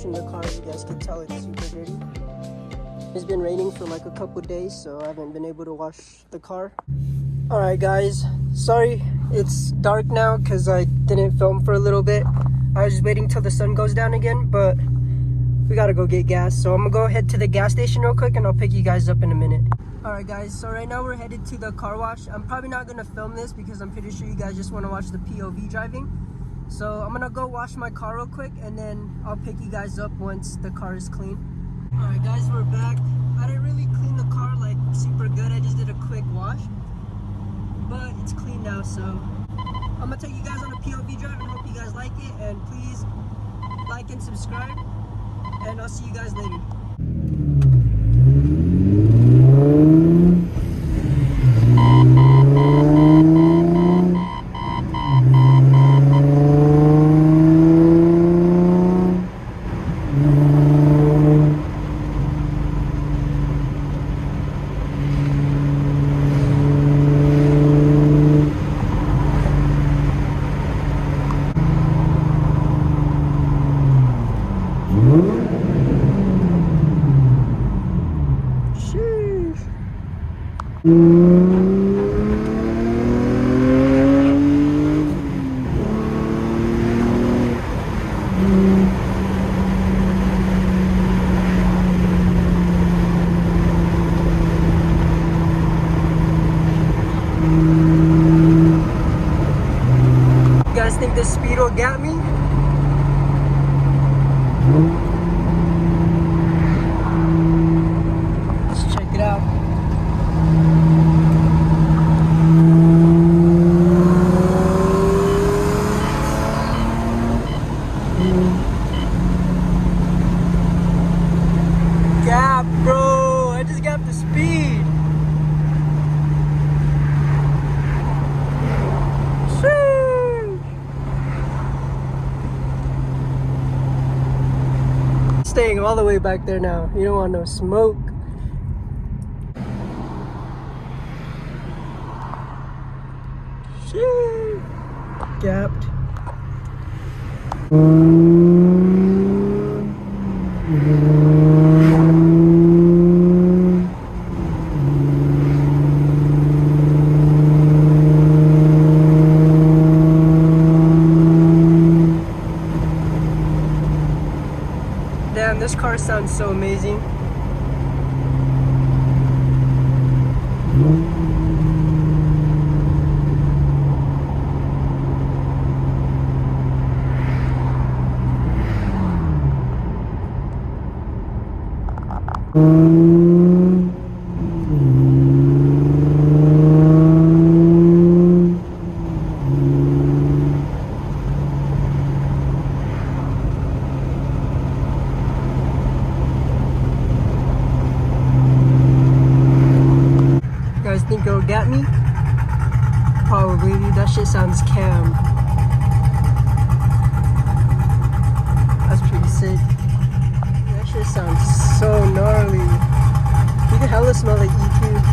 washing the car. You guys can tell it's super dirty. It's been raining for like a couple days, so I haven't been able to wash the car. Alright guys, sorry it's dark now because I didn't film for a little bit. I was just waiting till the sun goes down again, but we gotta go get gas. So I'm gonna go head to the gas station real quick and I'll pick you guys up in a minute. Alright guys, so right now we're headed to the car wash. I'm probably not gonna film this because I'm pretty sure you guys just wanna watch the POV driving. So I'm gonna go wash my car real quick and then I'll pick you guys up once the car is clean. Alright guys, we're back. I didn't really clean the car like super good. I just did a quick wash. But it's clean now, so I'm gonna take you guys on a POV drive and hope you guys like it. And please like and subscribe. And I'll see you guys later. You guys think this speed will get me? Let's check it out. Gap, bro! I just got the speed. Staying all the way back there now. You don't want no smoke. Shit. Gapped. Damn, this car sounds so amazing. Think it'll get me? Probably. That shit sounds cam. That's pretty sick. That shit sounds so gnarly. You can hella smell like E2.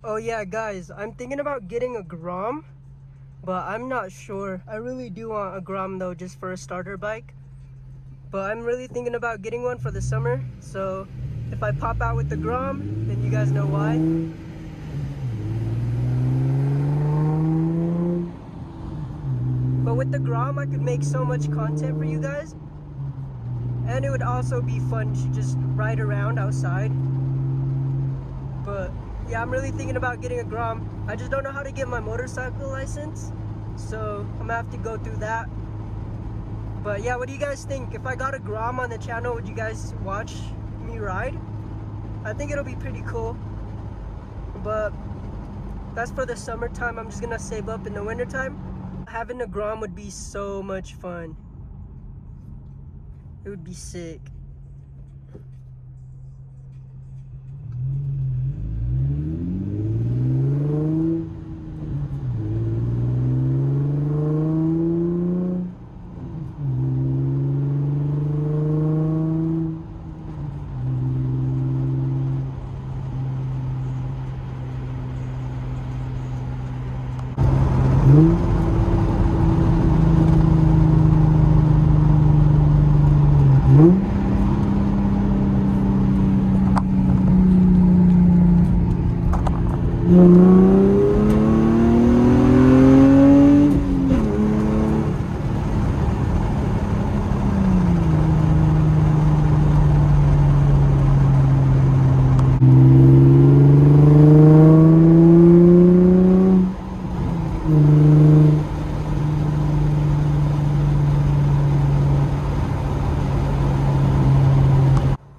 Oh yeah guys, I'm thinking about getting a Grom, but I'm not sure. I really do want a Grom though, just for a starter bike. But I'm really thinking about getting one for the summer, so if I pop out with the Grom, then you guys know why. But with the Grom, I could make so much content for you guys. and it would also be fun to just ride around outside. But yeah, I'm really thinking about getting a Grom. I just don't know how to get my motorcycle license, so I'm gonna have to go through that. But yeah, what do you guys think? If I got a Grom on the channel, would you guys watch me ride? I think it'll be pretty cool. But that's for the summertime. I'm just gonna save up in the wintertime. Having a Grom would be so much fun. It would be sick.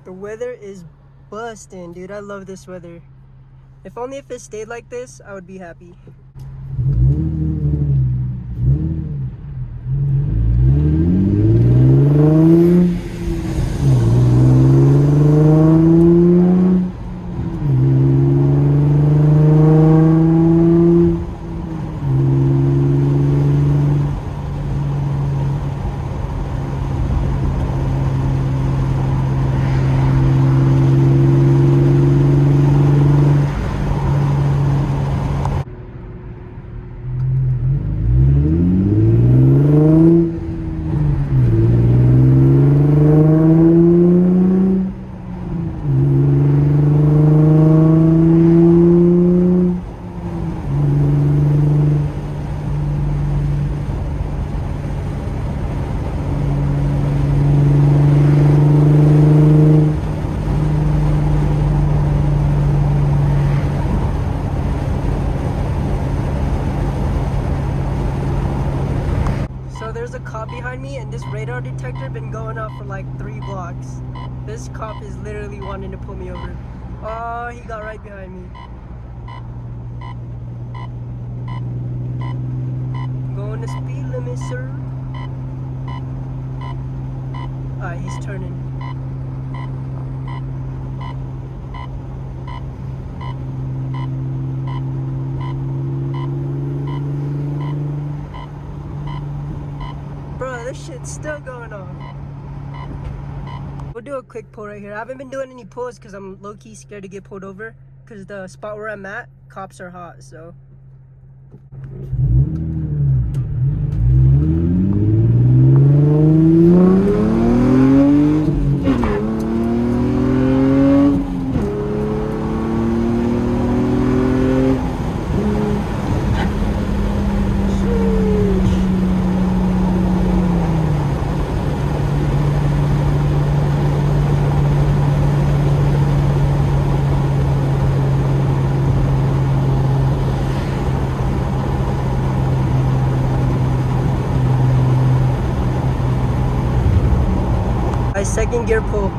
The weather is busting, dude. I love this weather. If only if it stayed like this, I would be happy. There's a cop behind me, and this radar detector been going off for like 3 blocks. This cop is literally wanting to pull me over. Oh, he got right behind me. Going the speed limit, sir. Alright, he's turning. Bro, this shit's still going on. We'll do a quick pull right here. I haven't been doing any pulls because I'm low-key scared to get pulled over, because the spot where I'm at, cops are hot, so. Second gear pull.